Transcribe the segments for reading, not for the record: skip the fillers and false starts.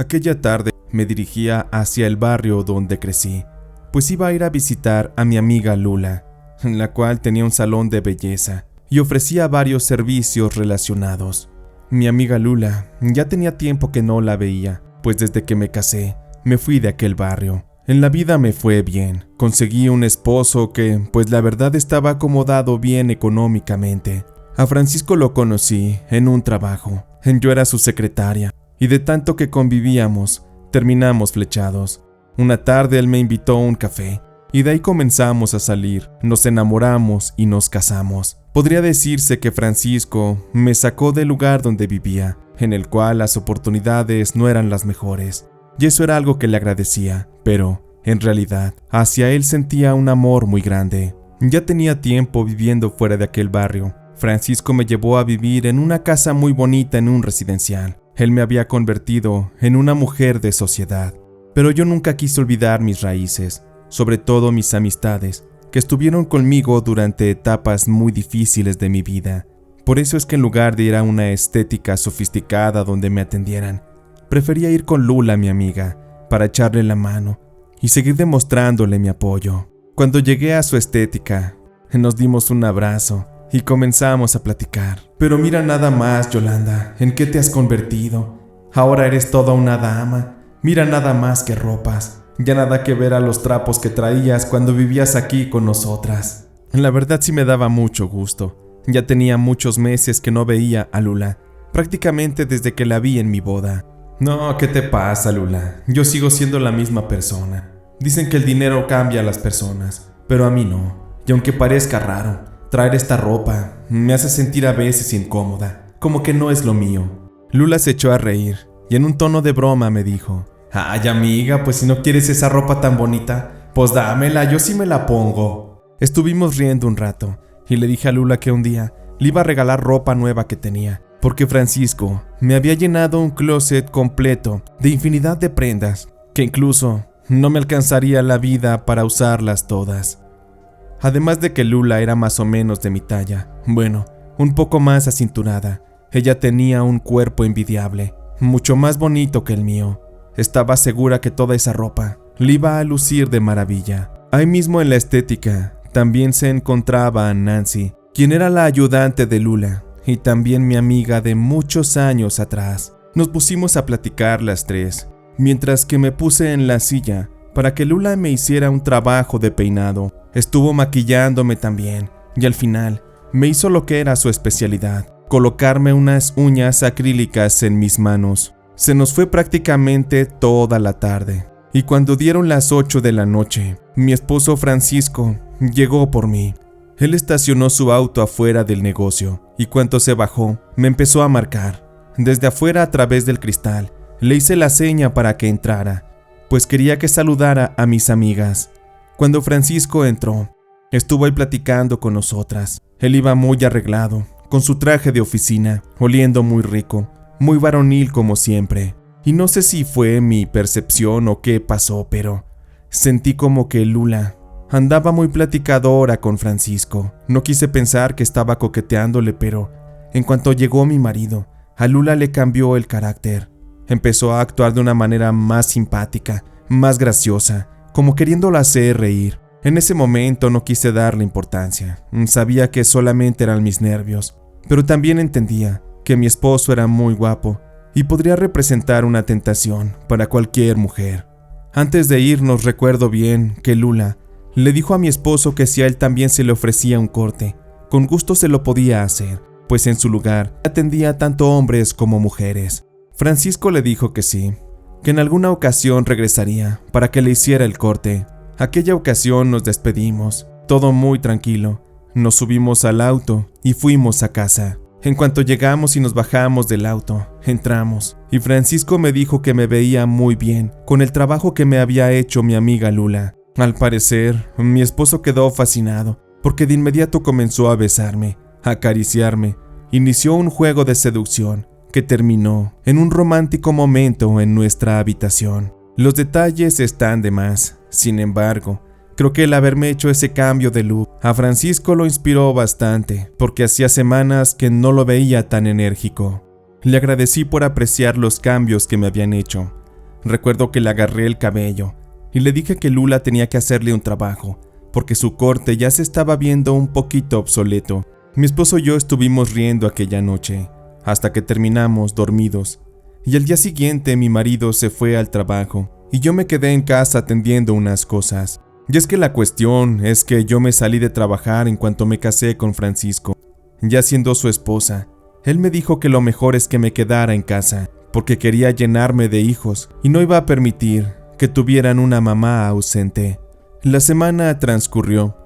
Aquella tarde me dirigía hacia el barrio donde crecí, pues iba a ir a visitar a mi amiga Lula, la cual tenía un salón de belleza y ofrecía varios servicios relacionados. Mi amiga Lula ya tenía tiempo que no la veía, pues desde que me casé me fui de aquel barrio. En la vida me fue bien, conseguí un esposo que, pues la verdad, estaba acomodado bien económicamente. A Francisco lo conocí en un trabajo, yo era su secretaria, y de tanto que convivíamos, terminamos flechados. Una tarde él me invitó a un café, y de ahí comenzamos a salir, nos enamoramos y nos casamos. Podría decirse que Francisco me sacó del lugar donde vivía, en el cual las oportunidades no eran las mejores, y eso era algo que le agradecía, pero, en realidad, hacia él sentía un amor muy grande. Ya tenía tiempo viviendo fuera de aquel barrio. Francisco me llevó a vivir en una casa muy bonita en un residencial. Él me había convertido en una mujer de sociedad, pero yo nunca quise olvidar mis raíces, sobre todo mis amistades, que estuvieron conmigo durante etapas muy difíciles de mi vida. Por eso es que en lugar de ir a una estética sofisticada donde me atendieran, prefería ir con Lula, mi amiga, para echarle la mano y seguir demostrándole mi apoyo. Cuando llegué a su estética, nos dimos un abrazo y comenzamos a platicar. Pero mira nada más, Yolanda, ¿en qué te has convertido? Ahora eres toda una dama. Mira nada más que ropas. Ya nada que ver a los trapos que traías cuando vivías aquí con nosotras. La verdad sí me daba mucho gusto. Ya tenía muchos meses que no veía a Lula, prácticamente desde que la vi en mi boda. No, ¿qué te pasa, Lula? Yo sigo siendo la misma persona. Dicen que el dinero cambia a las personas, pero a mí no. Y aunque parezca raro, traer esta ropa me hace sentir a veces incómoda, como que no es lo mío. Lula se echó a reír y en un tono de broma me dijo: ay, amiga, pues si no quieres esa ropa tan bonita, pues dámela, yo sí me la pongo. Estuvimos riendo un rato y le dije a Lula que un día le iba a regalar ropa nueva que tenía, porque Francisco me había llenado un closet completo de infinidad de prendas que incluso no me alcanzaría la vida para usarlas todas. Además de que Lula era más o menos de mi talla, bueno, un poco más acinturada, ella tenía un cuerpo envidiable, mucho más bonito que el mío. Estaba segura que toda esa ropa le iba a lucir de maravilla. Ahí mismo en la estética también se encontraba a Nancy, quien era la ayudante de Lula y también mi amiga de muchos años atrás. Nos pusimos a platicar las tres, mientras que me puse en la silla para que Lula me hiciera un trabajo de peinado. Estuvo maquillándome también y al final me hizo lo que era su especialidad: colocarme unas uñas acrílicas en mis manos. Se nos fue prácticamente toda la tarde y cuando dieron las 8 de la noche, mi esposo Francisco llegó por mí. Él estacionó su auto afuera del negocio y cuando se bajó, me empezó a marcar. Desde afuera, a través del cristal, le hice la seña para que entrara, pues quería que saludara a mis amigas. Cuando Francisco entró, estuvo ahí platicando con nosotras. Él iba muy arreglado, con su traje de oficina, oliendo muy rico, muy varonil como siempre. Y no sé si fue mi percepción o qué pasó, pero sentí como que Lula andaba muy platicadora con Francisco. No quise pensar que estaba coqueteándole, pero en cuanto llegó mi marido, a Lula le cambió el carácter. Empezó a actuar de una manera más simpática, más graciosa, como queriéndola hacer reír. En ese momento no quise darle importancia. Sabía que solamente eran mis nervios, pero también entendía que mi esposo era muy guapo y podría representar una tentación para cualquier mujer. Antes de irnos, recuerdo bien que Lula le dijo a mi esposo que si a él también se le ofrecía un corte, con gusto se lo podía hacer, pues en su lugar atendía tanto hombres como mujeres. Francisco le dijo que sí, que en alguna ocasión regresaría para que le hiciera el corte. Aquella ocasión nos despedimos, todo muy tranquilo. Nos subimos al auto y fuimos a casa. En cuanto llegamos y nos bajamos del auto, entramos, y Francisco me dijo que me veía muy bien con el trabajo que me había hecho mi amiga Lula. Al parecer, mi esposo quedó fascinado, porque de inmediato comenzó a besarme, a acariciarme. Inició un juego de seducción que terminó en un romántico momento en nuestra habitación. Los detalles están de más, sin embargo, creo que el haberme hecho ese cambio de look a Francisco lo inspiró bastante, porque hacía semanas que no lo veía tan enérgico. Le agradecí por apreciar los cambios que me habían hecho, Recuerdo que le agarré el cabello y le dije que Lula tenía que hacerle un trabajo, porque su corte ya se estaba viendo un poquito obsoleto. Mi esposo y yo estuvimos riendo aquella noche, hasta que terminamos dormidos, y al día siguiente mi marido se fue al trabajo, y yo me quedé en casa atendiendo unas cosas. Y es que la cuestión es que yo me salí de trabajar en cuanto me casé con Francisco. Ya siendo su esposa, él me dijo que lo mejor es que me quedara en casa, porque quería llenarme de hijos y no iba a permitir que tuvieran una mamá ausente. La semana transcurrió,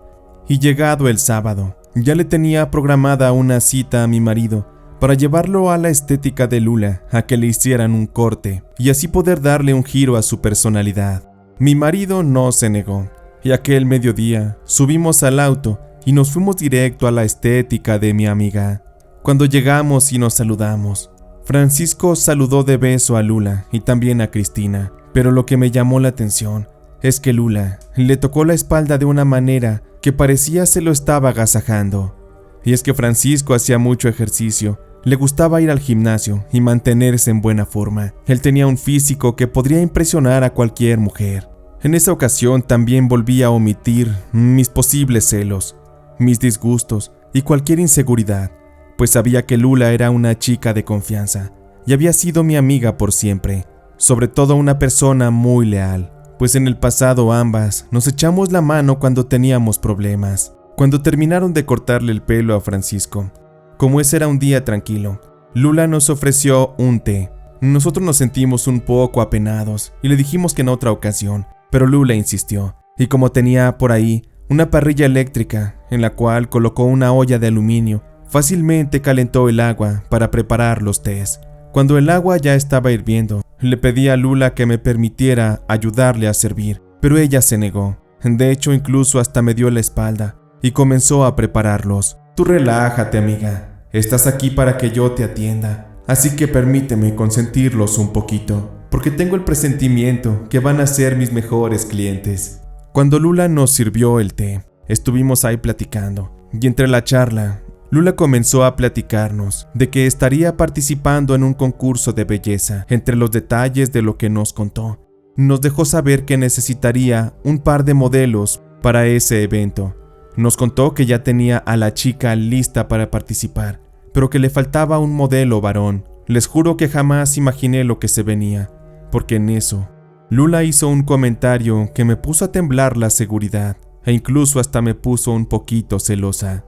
y llegado el sábado, ya le tenía programada una cita a mi marido para llevarlo a la estética de Lula a que le hicieran un corte y así poder darle un giro a su personalidad. Mi marido no se negó, y aquel mediodía subimos al auto y nos fuimos directo a la estética de mi amiga. Cuando llegamos y nos saludamos, Francisco saludó de beso a Lula y también a Cristina, pero lo que me llamó la atención es que Lula le tocó la espalda de una manera que parecía se lo estaba agasajando. Y es que Francisco hacía mucho ejercicio, le gustaba ir al gimnasio y mantenerse en buena forma. Él tenía un físico que podría impresionar a cualquier mujer. En esa ocasión también volví a omitir mis posibles celos, mis disgustos y cualquier inseguridad, pues sabía que Lula era una chica de confianza y había sido mi amiga por siempre, sobre todo una persona muy leal, pues en el pasado ambas nos echamos la mano cuando teníamos problemas. Cuando terminaron de cortarle el pelo a Francisco, como ese era un día tranquilo, Lula nos ofreció un té. Nosotros nos sentimos un poco apenados y le dijimos que en otra ocasión, pero Lula insistió, y como tenía por ahí una parrilla eléctrica en la cual colocó una olla de aluminio, fácilmente calentó el agua para preparar los tés. Cuando el agua ya estaba hirviendo, le pedí a Lula que me permitiera ayudarle a servir, pero ella se negó. De hecho, incluso hasta me dio la espalda y comenzó a prepararlos. Tú relájate, amiga. Estás aquí para que yo te atienda, así que permíteme consentirlos un poquito, porque tengo el presentimiento que van a ser mis mejores clientes. Cuando Lula nos sirvió el té, estuvimos ahí platicando, y entre la charla, Lula comenzó a platicarnos de que estaría participando en un concurso de belleza. Entre los detalles de lo que nos contó, nos dejó saber que necesitaría un par de modelos para ese evento. Nos contó que ya tenía a la chica lista para participar, pero que le faltaba un modelo varón. Les juro que jamás imaginé lo que se venía, porque en eso, Lula hizo un comentario que me puso a temblar la seguridad, e incluso hasta me puso un poquito celosa.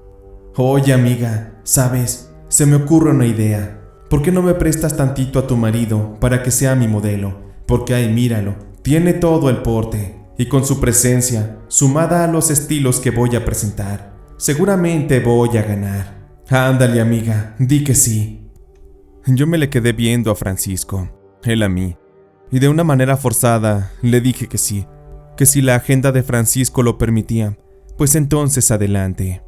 Oye, amiga, ¿sabes? Se me ocurre una idea. ¿Por qué no me prestas tantito a tu marido para que sea mi modelo? Porque ahí míralo, tiene todo el porte, y con su presencia, sumada a los estilos que voy a presentar, seguramente voy a ganar. Ándale, amiga, di que sí. Yo me le quedé viendo a Francisco, él a mí, y de una manera forzada le dije que sí, que si la agenda de Francisco lo permitía, pues entonces adelante.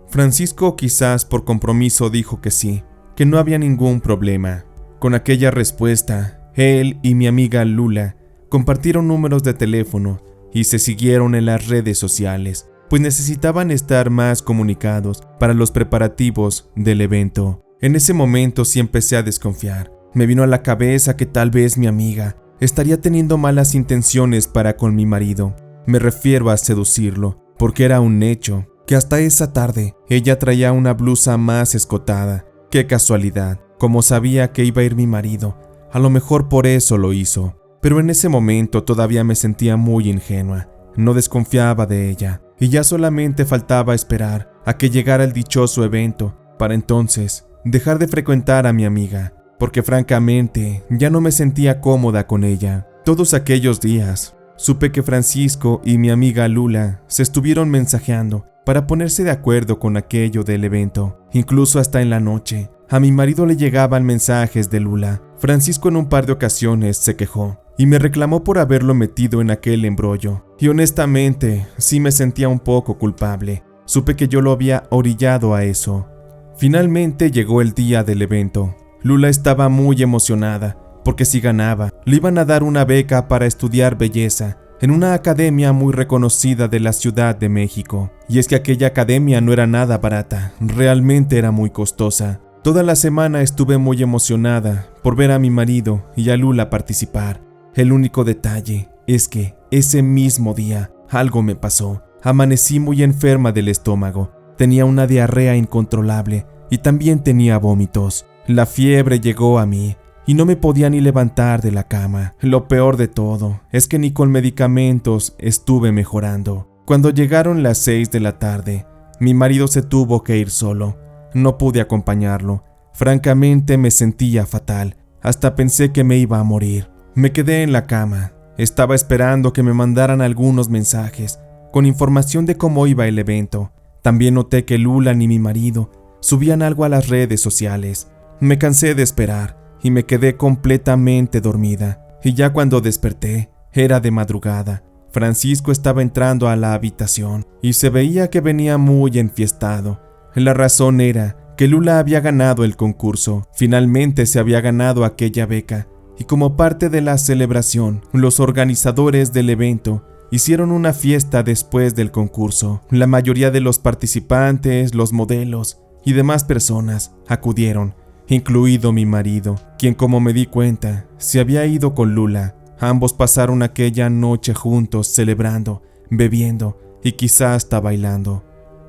Francisco quizás por compromiso dijo que sí, que no había ningún problema. Con aquella respuesta, él y mi amiga Lula compartieron números de teléfono y se siguieron en las redes sociales, pues necesitaban estar más comunicados para los preparativos del evento. En ese momento sí empecé a desconfiar. Me vino a la cabeza que tal vez mi amiga estaría teniendo malas intenciones para con mi marido. Me refiero a seducirlo, porque era un hecho que hasta esa tarde ella traía una blusa más escotada. Qué casualidad, como sabía que iba a ir mi marido, a lo mejor por eso lo hizo. Pero en ese momento todavía me sentía muy ingenua, no desconfiaba de ella, y ya solamente faltaba esperar a que llegara el dichoso evento, para entonces dejar de frecuentar a mi amiga, porque francamente ya no me sentía cómoda con ella. Todos aquellos días, supe que Francisco y mi amiga Lula se estuvieron mensajeando para ponerse de acuerdo con aquello del evento. Incluso hasta en la noche, a mi marido le llegaban mensajes de Lula. Francisco en un par de ocasiones se quejó y me reclamó por haberlo metido en aquel embrollo. Y honestamente, sí me sentía un poco culpable. Supe que yo lo había orillado a eso. Finalmente llegó el día del evento. Lula estaba muy emocionada, porque si ganaba, le iban a dar una beca para estudiar belleza en una academia muy reconocida de la Ciudad de México. Y es que aquella academia no era nada barata, realmente era muy costosa. Toda la semana estuve muy emocionada por ver a mi marido y a Lula participar. El único detalle es que ese mismo día algo me pasó. Amanecí muy enferma del estómago, tenía una diarrea incontrolable y también tenía vómitos. La fiebre llegó a mí y no me podía ni levantar de la cama. Lo peor de todo es que ni con medicamentos estuve mejorando. Cuando llegaron las 6 de la tarde, mi marido se tuvo que ir solo. No pude acompañarlo. Francamente me sentía fatal. Hasta pensé que me iba a morir. Me quedé en la cama. Estaba esperando que me mandaran algunos mensajes con información de cómo iba el evento. También noté que Lula ni mi marido subían algo a las redes sociales. Me cansé de esperar y me quedé completamente dormida. Y ya cuando desperté, era de madrugada. Francisco estaba entrando a la habitación y se veía que venía muy enfiestado. La razón era que Lula había ganado el concurso. Finalmente se había ganado aquella beca. Y como parte de la celebración, los organizadores del evento hicieron una fiesta después del concurso. La mayoría de los participantes, los modelos y demás personas acudieron, incluido mi marido, quien, como me di cuenta, se había ido con Lula. Ambos pasaron aquella noche juntos celebrando, bebiendo y quizá hasta bailando.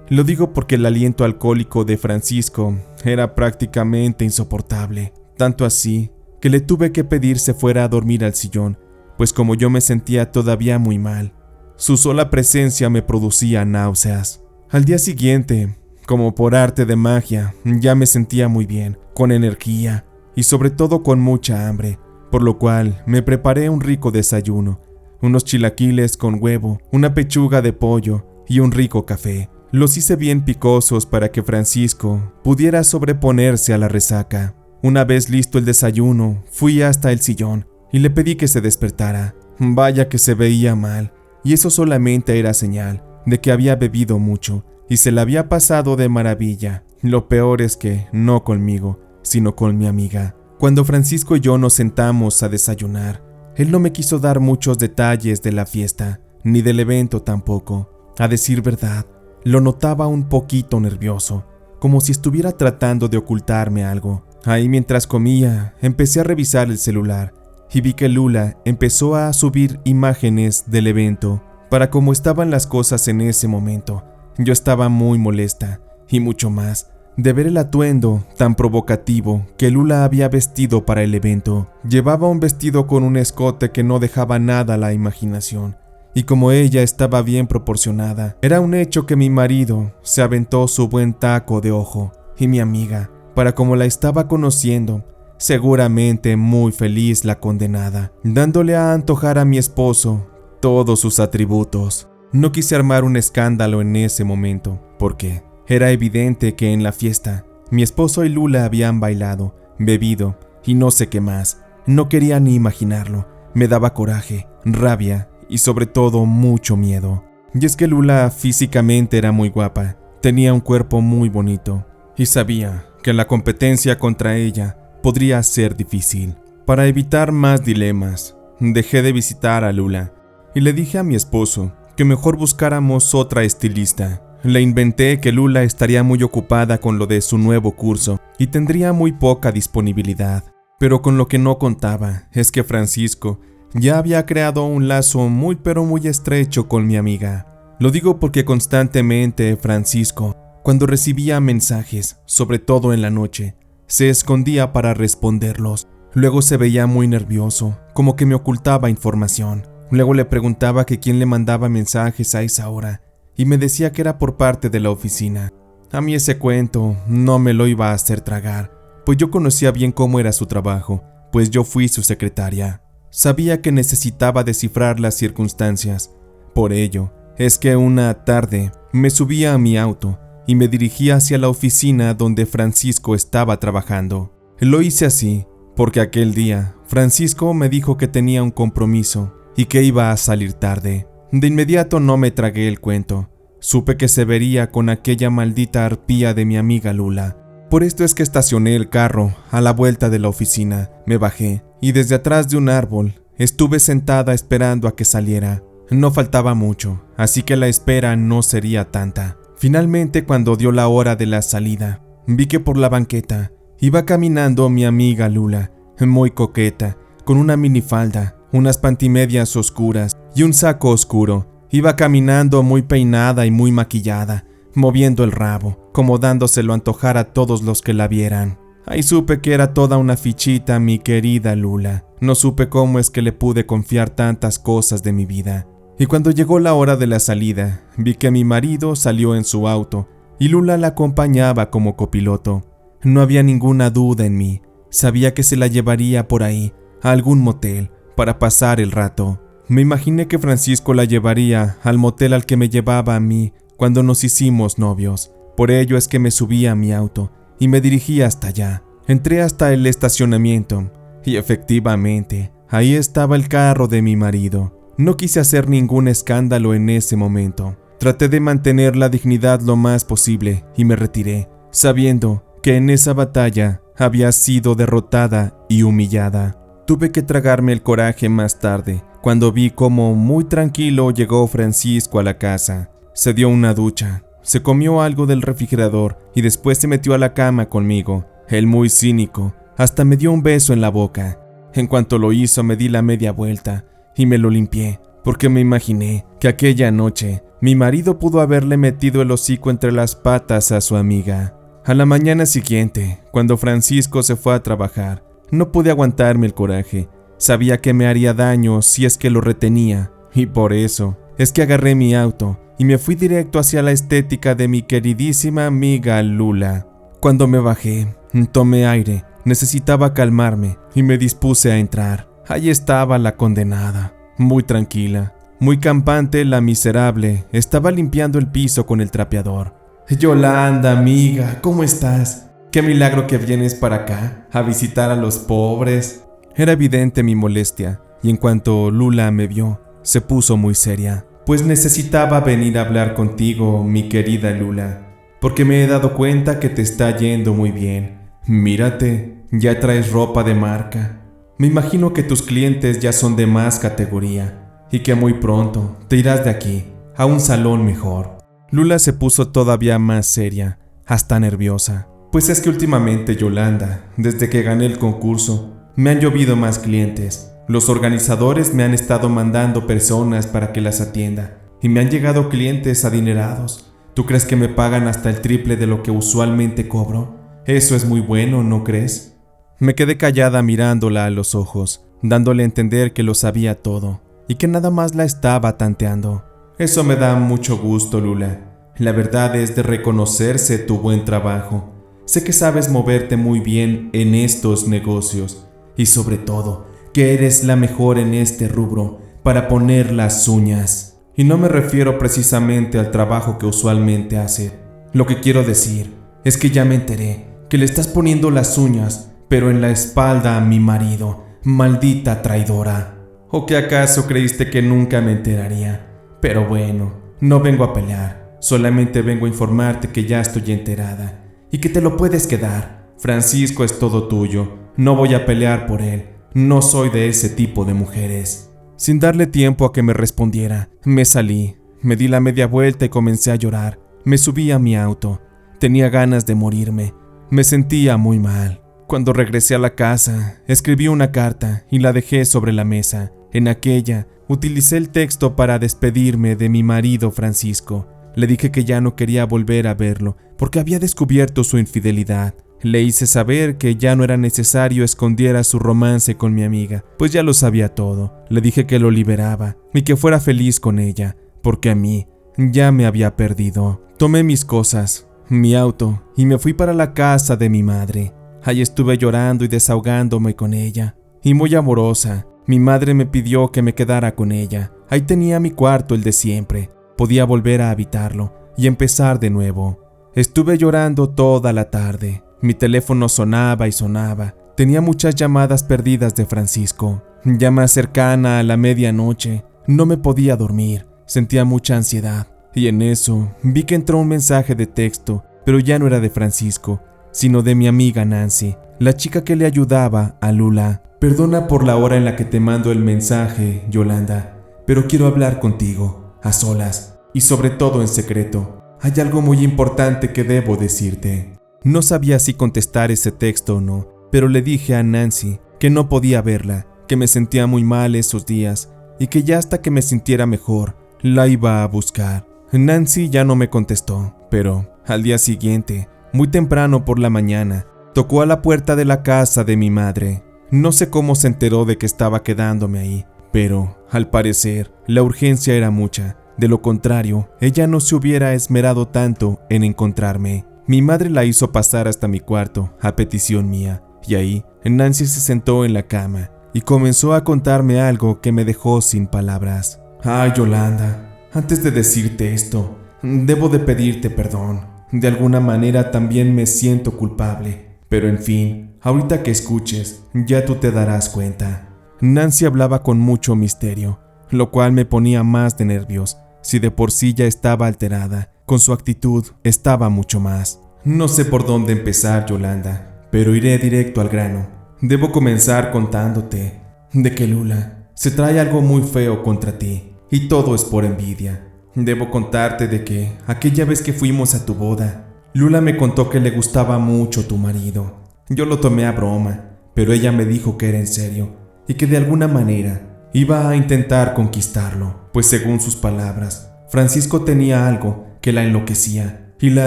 Lo digo porque el aliento alcohólico de Francisco era prácticamente insoportable, tanto así que le tuve que pedir se fuera a dormir al sillón, pues como yo me sentía todavía muy mal, su sola presencia me producía náuseas. Al día siguiente, como por arte de magia, ya me sentía muy bien, con energía y sobre todo con mucha hambre, por lo cual me preparé un rico desayuno, unos chilaquiles con huevo, una pechuga de pollo y un rico café. Los hice bien picosos para que Francisco pudiera sobreponerse a la resaca. Una vez listo el desayuno, fui hasta el sillón y le pedí que se despertara. Vaya que se veía mal, y eso solamente era señal de que había bebido mucho y se la había pasado de maravilla. Lo peor es que no conmigo, sino con mi amiga. Cuando Francisco y yo nos sentamos a desayunar, él no me quiso dar muchos detalles de la fiesta, ni del evento tampoco. A decir verdad, lo notaba un poquito nervioso, como si estuviera tratando de ocultarme algo. Ahí mientras comía, empecé a revisar el celular y vi que Lula empezó a subir imágenes del evento. Para cómo estaban las cosas en ese momento, yo estaba muy molesta y mucho más de ver el atuendo tan provocativo que Lula había vestido para el evento. Llevaba un vestido con un escote que no dejaba nada a la imaginación, y como ella estaba bien proporcionada, era un hecho que mi marido se aventó su buen taco de ojo, y mi amiga, para como la estaba conociendo, seguramente muy feliz la condenada, dándole a antojar a mi esposo todos sus atributos. No quise armar un escándalo en ese momento, porque era evidente que en la fiesta mi esposo y Lula habían bailado, bebido y no sé qué más. No quería ni imaginarlo. Me daba coraje, rabia y sobre todo mucho miedo. Y es que Lula físicamente era muy guapa, tenía un cuerpo muy bonito y sabía que la competencia contra ella podría ser difícil. Para evitar más dilemas, dejé de visitar a Lula y le dije a mi esposo que mejor buscáramos otra estilista. Le inventé que Lula estaría muy ocupada con lo de su nuevo curso y tendría muy poca disponibilidad, pero con lo que no contaba es que Francisco ya había creado un lazo muy estrecho con mi amiga. Lo digo porque constantemente Francisco, cuando recibía mensajes, sobre todo en la noche, se escondía para responderlos. Luego se veía muy nervioso, como que me ocultaba información. Luego le preguntaba que quién le mandaba mensajes a esa hora y me decía que era por parte de la oficina. A mí ese cuento no me lo iba a hacer tragar, pues yo conocía bien cómo era su trabajo, pues yo fui su secretaria. Sabía que necesitaba descifrar las circunstancias. Por ello, es que una tarde me subí a mi auto y me dirigí hacia la oficina donde Francisco estaba trabajando. Lo hice así porque aquel día Francisco me dijo que tenía un compromiso y que iba a salir tarde. De inmediato no me tragué el cuento. Supe que se vería con aquella maldita arpía de mi amiga Lula. Por esto es que estacioné el carro a la vuelta de la oficina, me bajé y desde atrás de un árbol estuve sentada esperando a que saliera. No faltaba mucho, así que la espera no sería tanta. Finalmente, cuando dio la hora de la salida, vi que por la banqueta iba caminando mi amiga Lula, muy coqueta, con una minifalda, unas pantimedias oscuras y un saco oscuro. Iba caminando muy peinada y muy maquillada, moviendo el rabo, como dándoselo a antojar a todos los que la vieran. Ahí supe que era toda una fichita mi querida Lula. No supe cómo es que le pude confiar tantas cosas de mi vida. Y cuando llegó la hora de la salida, vi que mi marido salió en su auto y Lula la acompañaba como copiloto. No había ninguna duda en mí. Sabía que se la llevaría por ahí, a algún motel, para pasar el rato. Me imaginé que Francisco la llevaría al motel al que me llevaba a mí cuando nos hicimos novios. Por ello es que me subí a mi auto y me dirigí hasta allá. Entré hasta el estacionamiento y efectivamente, ahí estaba el carro de mi marido. No quise hacer ningún escándalo en ese momento. Traté de mantener la dignidad lo más posible y me retiré, sabiendo que en esa batalla había sido derrotada y humillada. Tuve que tragarme el coraje más tarde, cuando vi cómo muy tranquilo llegó Francisco a la casa. Se dio una ducha, se comió algo del refrigerador y después se metió a la cama conmigo. Él muy cínico, hasta me dio un beso en la boca. En cuanto lo hizo me di la media vuelta y me lo limpié, porque me imaginé que aquella noche mi marido pudo haberle metido el hocico entre las patas a su amiga. A la mañana siguiente, cuando Francisco se fue a trabajar, no pude aguantarme el coraje. Sabía que me haría daño si es que lo retenía, y por eso es que agarré mi auto y me fui directo hacia la estética de mi queridísima amiga Lula. Cuando me bajé, tomé aire, necesitaba calmarme y me dispuse a entrar. Allí estaba la condenada, muy tranquila, muy campante. La miserable estaba limpiando el piso con el trapeador. Yolanda, amiga, ¿cómo estás? Qué milagro que vienes para acá, a visitar a los pobres. Era evidente mi molestia, y en cuanto Lula me vio, se puso muy seria. Pues necesitaba venir a hablar contigo, mi querida Lula, porque me he dado cuenta que te está yendo muy bien. Mírate, ya traes ropa de marca. Me imagino que tus clientes ya son de más categoría, y que muy pronto te irás de aquí, a un salón mejor. Lula se puso todavía más seria, hasta nerviosa. Pues es que últimamente, Yolanda, desde que gané el concurso, me han llovido más clientes. Los organizadores me han estado mandando personas para que las atienda, y me han llegado clientes adinerados. ¿Tú crees que me pagan hasta el triple de lo que usualmente cobro? Eso es muy bueno, ¿no crees? Me quedé callada mirándola a los ojos, dándole a entender que lo sabía todo, y que nada más la estaba tanteando. Eso me da mucho gusto, Lula. La verdad es de reconocerse tu buen trabajo. Sé que sabes moverte muy bien en estos negocios y sobre todo que eres la mejor en este rubro para poner las uñas. Y no me refiero precisamente al trabajo que usualmente haces. Lo que quiero decir es que ya me enteré que le estás poniendo las uñas, pero en la espalda a mi marido, maldita traidora. ¿O que acaso creíste que nunca me enteraría? Pero bueno, no vengo a pelear, solamente vengo a informarte que ya estoy enterada y que te lo puedes quedar. Francisco es todo tuyo, no voy a pelear por él, no soy de ese tipo de mujeres. Sin darle tiempo a que me respondiera, me salí, me di la media vuelta y comencé a llorar. Me subí a mi auto, tenía ganas de morirme, me sentía muy mal. Cuando regresé a la casa, escribí una carta y la dejé sobre la mesa. En aquella, utilicé el texto para despedirme de mi marido Francisco. Le dije que ya no quería volver a verlo porque había descubierto su infidelidad. Le hice saber que ya no era necesario escondiera su romance con mi amiga, pues ya lo sabía todo. Le dije que lo liberaba y que fuera feliz con ella, porque a mí ya me había perdido. Tomé mis cosas, mi auto, y me fui para la casa de mi madre. Ahí estuve llorando y desahogándome con ella, y muy amorosa. Mi madre me pidió que me quedara con ella. Ahí tenía mi cuarto, el de siempre. Podía volver a habitarlo y empezar de nuevo. Estuve llorando toda la tarde. Mi teléfono sonaba y sonaba. Tenía muchas llamadas perdidas de Francisco. Ya más cercana a la medianoche, no me podía dormir. Sentía mucha ansiedad. Y en eso, vi que entró un mensaje de texto, pero ya no era de Francisco, sino de mi amiga Nancy, la chica que le ayudaba a Lula. Perdona por la hora en la que te mando el mensaje, Yolanda, pero quiero hablar contigo, a solas, y sobre todo en secreto. Hay algo muy importante que debo decirte. No sabía si contestar ese texto o no, pero le dije a Nancy que no podía verla, que me sentía muy mal esos días y que ya hasta que me sintiera mejor, la iba a buscar. Nancy ya no me contestó, pero al día siguiente, muy temprano por la mañana, tocó a la puerta de la casa de mi madre. No sé cómo se enteró de que estaba quedándome ahí, pero, al parecer, la urgencia era mucha. De lo contrario, ella no se hubiera esmerado tanto en encontrarme. Mi madre la hizo pasar hasta mi cuarto, a petición mía, y ahí, Nancy se sentó en la cama y comenzó a contarme algo que me dejó sin palabras. Ay, Yolanda, antes de decirte esto, debo de pedirte perdón. De alguna manera también me siento culpable, pero en fin, ahorita que escuches, ya tú te darás cuenta. Nancy hablaba con mucho misterio, lo cual me ponía más de nervios. Si de por sí ya estaba alterada, con su actitud estaba mucho más. No sé por dónde empezar, Yolanda, pero iré directo al grano. Debo comenzar contándote de que Lula se trae algo muy feo contra ti, y todo es por envidia. Debo contarte de que aquella vez que fuimos a tu boda, Lula me contó que le gustaba mucho tu marido. Yo lo tomé a broma, pero ella me dijo que era en serio y que de alguna manera iba a intentar conquistarlo, pues según sus palabras, Francisco tenía algo que la enloquecía y la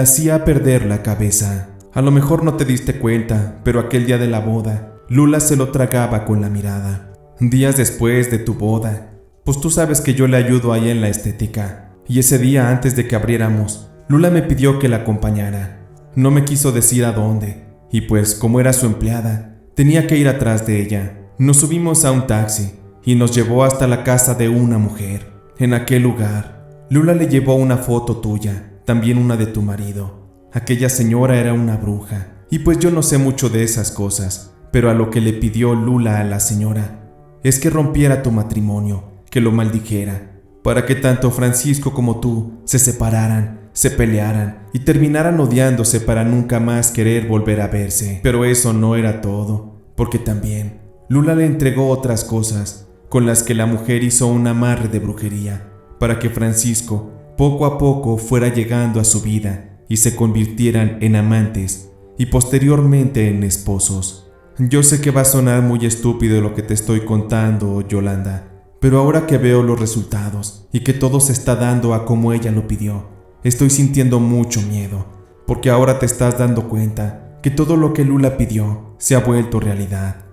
hacía perder la cabeza. A lo mejor no te diste cuenta, pero aquel día de la boda, Lula se lo tragaba con la mirada. Días después de tu boda, pues tú sabes que yo le ayudo ahí en la estética, y ese día antes de que abriéramos, Lula me pidió que la acompañara. No me quiso decir a dónde, y pues como era su empleada, tenía que ir atrás de ella. Nos subimos a un taxi y nos llevó hasta la casa de una mujer. En aquel lugar, Lula le llevó una foto tuya, también una de tu marido. Aquella señora era una bruja, y pues yo no sé mucho de esas cosas, pero a lo que le pidió Lula a la señora es que rompiera tu matrimonio, que lo maldijera, para que tanto Francisco como tú se separaran, se pelearan y terminaran odiándose para nunca más querer volver a verse. Pero eso no era todo, porque también Lula le entregó otras cosas con las que la mujer hizo un amarre de brujería para que Francisco poco a poco fuera llegando a su vida y se convirtieran en amantes y posteriormente en esposos. Yo sé que va a sonar muy estúpido lo que te estoy contando, Yolanda, pero ahora que veo los resultados y que todo se está dando a como ella lo pidió, estoy sintiendo mucho miedo, porque ahora te estás dando cuenta que todo lo que Lula pidió se ha vuelto realidad.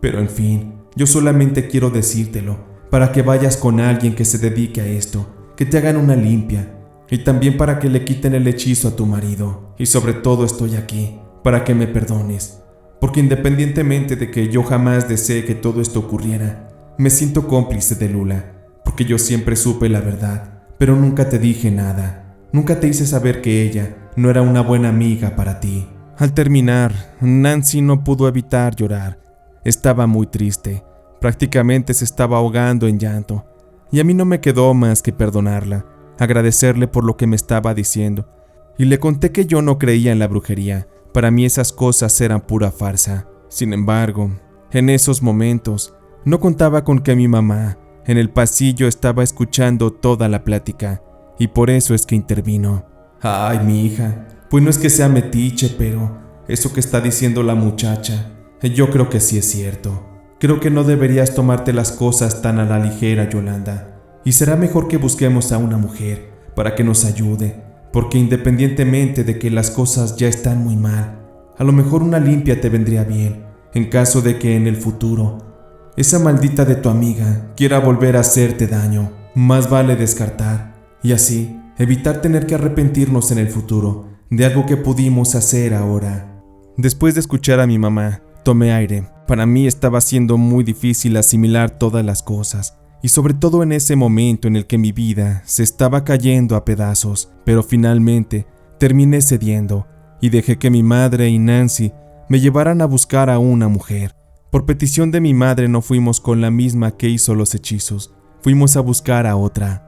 Pero en fin, yo solamente quiero decírtelo para que vayas con alguien que se dedique a esto, que te hagan una limpia y también para que le quiten el hechizo a tu marido. Y sobre todo estoy aquí para que me perdones, porque independientemente de que yo jamás deseé que todo esto ocurriera, me siento cómplice de Lula, porque yo siempre supe la verdad, pero nunca te dije nada. Nunca te hice saber que ella no era una buena amiga para ti. Al terminar, Nancy no pudo evitar llorar. Estaba muy triste, prácticamente se estaba ahogando en llanto, y a mí no me quedó más que perdonarla, agradecerle por lo que me estaba diciendo, y le conté que yo no creía en la brujería, para mí esas cosas eran pura farsa. Sin embargo, en esos momentos, no contaba con que mi mamá, en el pasillo, estaba escuchando toda la plática, y por eso es que intervino. Ay, mi hija, pues no es que sea metiche, pero eso que está diciendo la muchacha, yo creo que sí es cierto. Creo que no deberías tomarte las cosas tan a la ligera, Yolanda. Y será mejor que busquemos a una mujer para que nos ayude, porque independientemente de que las cosas ya están muy mal, a lo mejor una limpia te vendría bien, en caso de que en el futuro esa maldita de tu amiga quiera volver a hacerte daño. Más vale descartar, y así evitar tener que arrepentirnos en el futuro de algo que pudimos hacer ahora. Después de escuchar a mi mamá, tomé aire. Para mí estaba siendo muy difícil asimilar todas las cosas, y sobre todo en ese momento en el que mi vida se estaba cayendo a pedazos, pero finalmente terminé cediendo y dejé que mi madre y Nancy me llevaran a buscar a una mujer. Por petición de mi madre no fuimos con la misma que hizo los hechizos, fuimos a buscar a otra.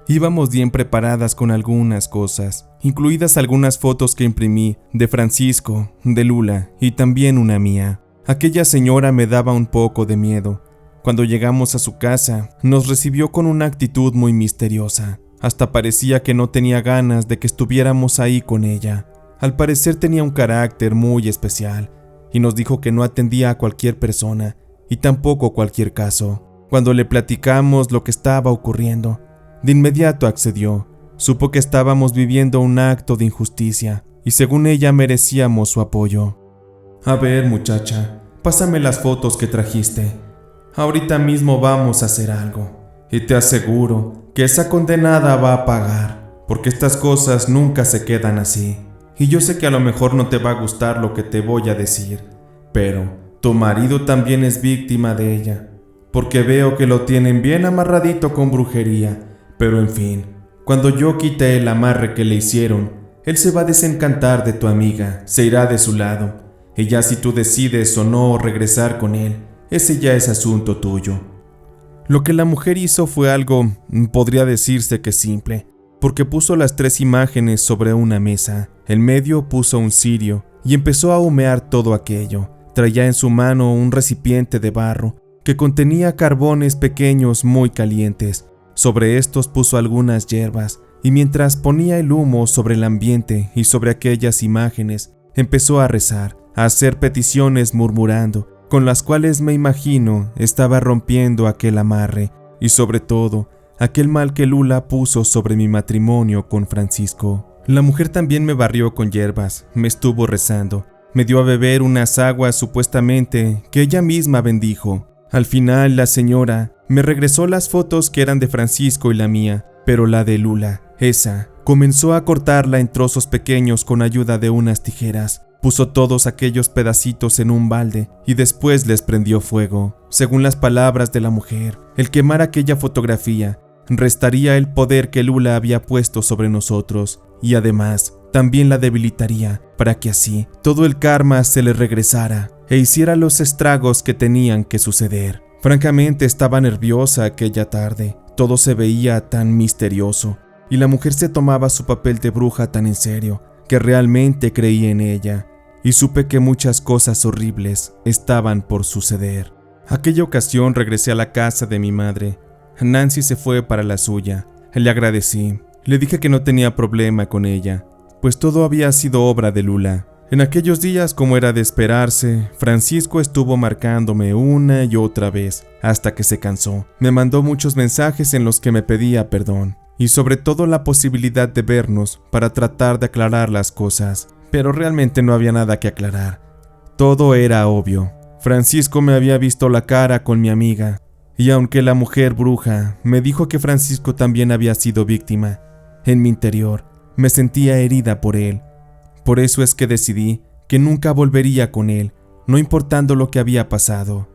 Íbamos bien preparadas con algunas cosas, incluidas algunas fotos que imprimí de Francisco, de Lula y también una mía. Aquella señora me daba un poco de miedo. Cuando llegamos a su casa, nos recibió con una actitud muy misteriosa. Hasta parecía que no tenía ganas de que estuviéramos ahí con ella. Al parecer tenía un carácter muy especial y nos dijo que no atendía a cualquier persona y tampoco cualquier caso. Cuando le platicamos lo que estaba ocurriendo, de inmediato accedió. Supo que estábamos viviendo un acto de injusticia y según ella merecíamos su apoyo. A ver, muchacha, pásame las fotos que trajiste. Ahorita mismo vamos a hacer algo y te aseguro que esa condenada va a pagar, porque estas cosas nunca se quedan así. Y yo sé que a lo mejor no te va a gustar lo que te voy a decir, pero tu marido también es víctima de ella, porque veo que lo tienen bien amarradito con brujería. Pero en fin, cuando yo quite el amarre que le hicieron, él se va a desencantar de tu amiga, se irá de su lado. Y ya si tú decides o no regresar con él, ese ya es asunto tuyo. Lo que la mujer hizo fue algo, podría decirse que simple, porque puso las 3 imágenes sobre una mesa. En medio puso un cirio y empezó a humear todo aquello. Traía en su mano un recipiente de barro que contenía carbones pequeños muy calientes. Sobre estos puso algunas hierbas y mientras ponía el humo sobre el ambiente y sobre aquellas imágenes, empezó a rezar, a hacer peticiones murmurando, con las cuales me imagino estaba rompiendo aquel amarre y sobre todo aquel mal que Lula puso sobre mi matrimonio con Francisco. La mujer también me barrió con hierbas, me estuvo rezando, me dio a beber unas aguas supuestamente que ella misma bendijo. Al final la señora me regresó las fotos que eran de Francisco y la mía, pero la de Lula, esa, comenzó a cortarla en trozos pequeños con ayuda de unas tijeras. Puso todos aquellos pedacitos en un balde y después les prendió fuego. Según las palabras de la mujer, el quemar aquella fotografía restaría el poder que Lula había puesto sobre nosotros y además también la debilitaría para que así todo el karma se le regresara e hiciera los estragos que tenían que suceder. Francamente estaba nerviosa aquella tarde, todo se veía tan misterioso y la mujer se tomaba su papel de bruja tan en serio que realmente creí en ella y supe que muchas cosas horribles estaban por suceder. Aquella ocasión regresé a la casa de mi madre. Nancy se fue para la suya. Le agradecí. Le dije que no tenía problema con ella, pues todo había sido obra de Lula. En aquellos días, como era de esperarse, Francisco estuvo marcándome una y otra vez, hasta que se cansó. Me mandó muchos mensajes en los que me pedía perdón, y sobre todo la posibilidad de vernos para tratar de aclarar las cosas. Pero realmente no había nada que aclarar. Todo era obvio. Francisco me había visto la cara con mi amiga, y aunque la mujer bruja me dijo que Francisco también había sido víctima, en mi interior me sentía herida por él. Por eso es que decidí que nunca volvería con él, no importando lo que había pasado.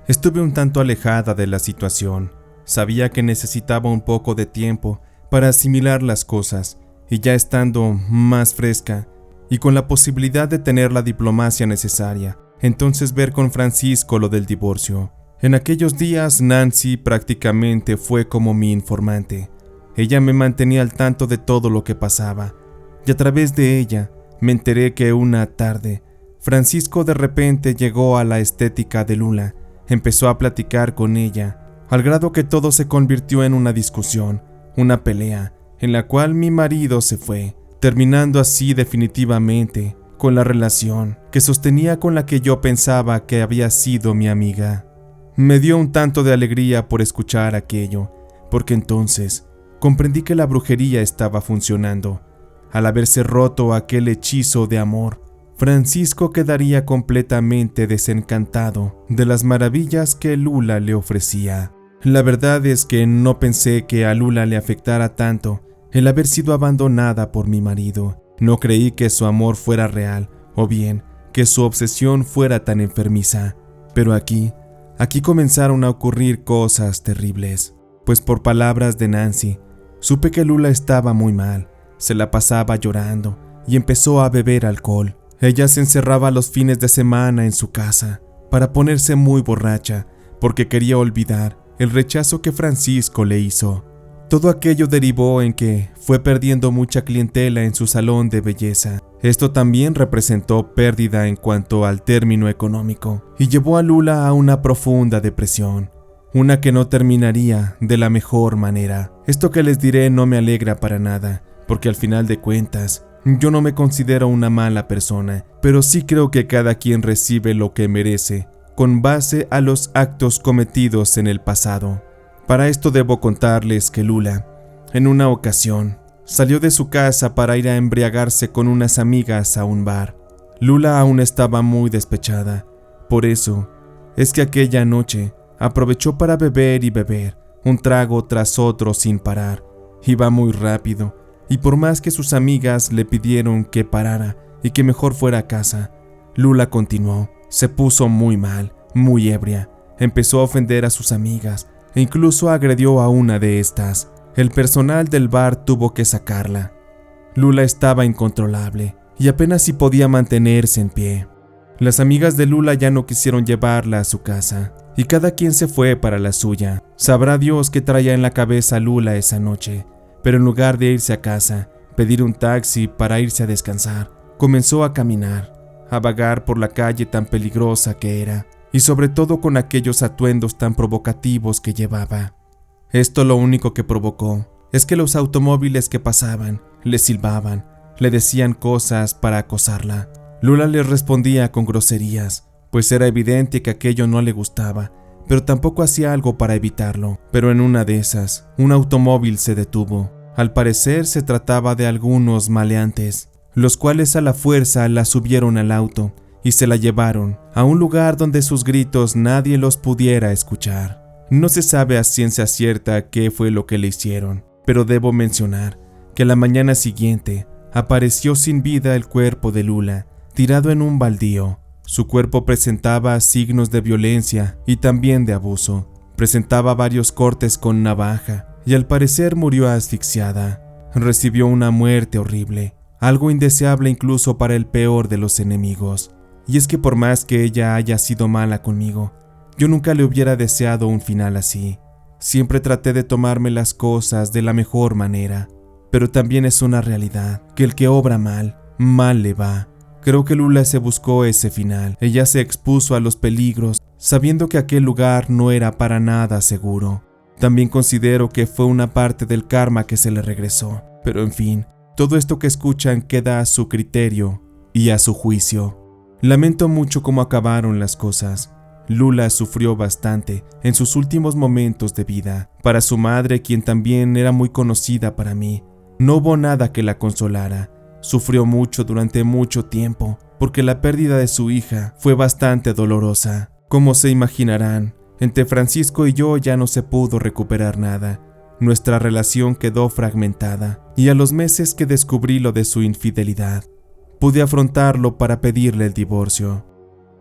Estuve un tanto alejada de la situación. Sabía que necesitaba un poco de tiempo para asimilar las cosas, y ya estando más fresca, y con la posibilidad de tener la diplomacia necesaria, entonces ver con Francisco lo del divorcio. En aquellos días Nancy prácticamente fue como mi informante. Ella me mantenía al tanto de todo lo que pasaba, y a través de ella me enteré que una tarde Francisco de repente llegó a la estética de Lula, empezó a platicar con ella, al grado que todo se convirtió en una discusión, una pelea, en la cual mi marido se fue, terminando así definitivamente con la relación que sostenía con la que yo pensaba que había sido mi amiga. Me dio un tanto de alegría por escuchar aquello, porque entonces comprendí que la brujería estaba funcionando. Al haberse roto aquel hechizo de amor, Francisco quedaría completamente desencantado de las maravillas que Lula le ofrecía. La verdad es que no pensé que a Lula le afectara tanto el haber sido abandonada por mi marido. No creí que su amor fuera real, o bien que su obsesión fuera tan enfermiza. Pero aquí comenzaron a ocurrir cosas terribles, pues por palabras de Nancy, supe que Lula estaba muy mal, se la pasaba llorando y empezó a beber alcohol. Ella se encerraba los fines de semana en su casa para ponerse muy borracha porque quería olvidar el rechazo que Francisco le hizo. Todo aquello derivó en que fue perdiendo mucha clientela en su salón de belleza. Esto también representó pérdida en cuanto al término económico y llevó a Lula a una profunda depresión, una que no terminaría de la mejor manera. Esto que les diré no me alegra para nada, porque al final de cuentas, yo no me considero una mala persona, pero sí creo que cada quien recibe lo que merece con base a los actos cometidos en el pasado. Para esto debo contarles que Lula, en una ocasión, salió de su casa para ir a embriagarse con unas amigas a un bar. Lula aún estaba muy despechada, por eso es que aquella noche aprovechó para beber y beber, un trago tras otro sin parar. Iba muy rápido, y por más que sus amigas le pidieron que parara y que mejor fuera a casa, Lula continuó. Se puso muy mal, muy ebria, empezó a ofender a sus amigas e incluso agredió a una de estas. El personal del bar tuvo que sacarla. Lula estaba incontrolable y apenas si podía mantenerse en pie. Las amigas de Lula ya no quisieron llevarla a su casa y cada quien se fue para la suya. Sabrá Dios qué traía en la cabeza Lula esa noche, pero en lugar de irse a casa, pedir un taxi para irse a descansar, comenzó a caminar, a vagar por la calle tan peligrosa que era, y sobre todo con aquellos atuendos tan provocativos que llevaba. Esto lo único que provocó es que los automóviles que pasaban le silbaban, le decían cosas para acosarla. Lula les respondía con groserías, pues era evidente que aquello no le gustaba, pero tampoco hacía algo para evitarlo. Pero en una de esas, un automóvil se detuvo. Al parecer se trataba de algunos maleantes, los cuales a la fuerza la subieron al auto y se la llevaron a un lugar donde sus gritos nadie los pudiera escuchar. No se sabe a ciencia cierta qué fue lo que le hicieron, pero debo mencionar que la mañana siguiente apareció sin vida el cuerpo de Lula, tirado en un baldío. Su cuerpo presentaba signos de violencia y también de abuso. Presentaba varios cortes con navaja y al parecer murió asfixiada. Recibió una muerte horrible, algo indeseable incluso para el peor de los enemigos. Y es que por más que ella haya sido mala conmigo, yo nunca le hubiera deseado un final así. Siempre traté de tomarme las cosas de la mejor manera, pero también es una realidad que el que obra mal, mal le va. Creo que Lula se buscó ese final. Ella se expuso a los peligros, sabiendo que aquel lugar no era para nada seguro. También considero que fue una parte del karma que se le regresó. Pero en fin, todo esto que escuchan queda a su criterio y a su juicio. Lamento mucho cómo acabaron las cosas. Lula sufrió bastante en sus últimos momentos de vida. Para su madre, quien también era muy conocida para mí, no hubo nada que la consolara. Sufrió mucho durante mucho tiempo, porque la pérdida de su hija fue bastante dolorosa. Como se imaginarán, entre Francisco y yo ya no se pudo recuperar nada. Nuestra relación quedó fragmentada, y a los meses que descubrí lo de su infidelidad, pude afrontarlo para pedirle el divorcio.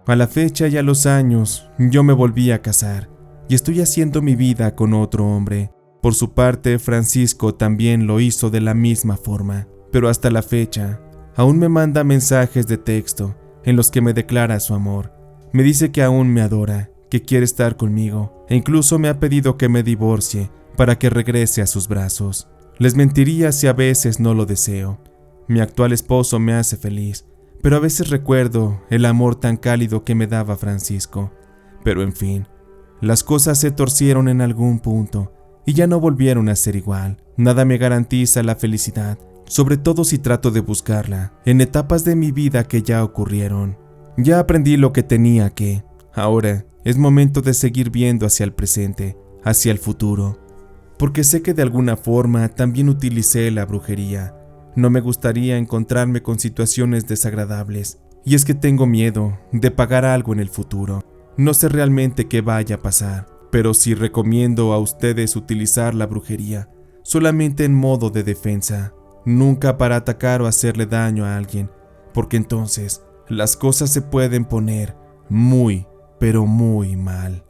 A la fecha y a los años, yo me volví a casar, y estoy haciendo mi vida con otro hombre. Por su parte, Francisco también lo hizo de la misma forma. Pero hasta la fecha, aún me manda mensajes de texto en los que me declara su amor. Me dice que aún me adora, que quiere estar conmigo, e incluso me ha pedido que me divorcie para que regrese a sus brazos. Les mentiría si a veces no lo deseo. Mi actual esposo me hace feliz, pero a veces recuerdo el amor tan cálido que me daba Francisco. Pero en fin, las cosas se torcieron en algún punto y ya no volvieron a ser igual. Nada me garantiza la felicidad, sobre todo si trato de buscarla en etapas de mi vida que ya ocurrieron. Ya aprendí lo que tenía que. Ahora es momento de seguir viendo hacia el presente, hacia el futuro, porque sé que de alguna forma también utilicé la brujería. No me gustaría encontrarme con situaciones desagradables, y es que tengo miedo de pagar algo en el futuro. No sé realmente qué vaya a pasar, pero sí recomiendo a ustedes utilizar la brujería solamente en modo de defensa, nunca para atacar o hacerle daño a alguien, porque entonces las cosas se pueden poner muy, pero muy mal.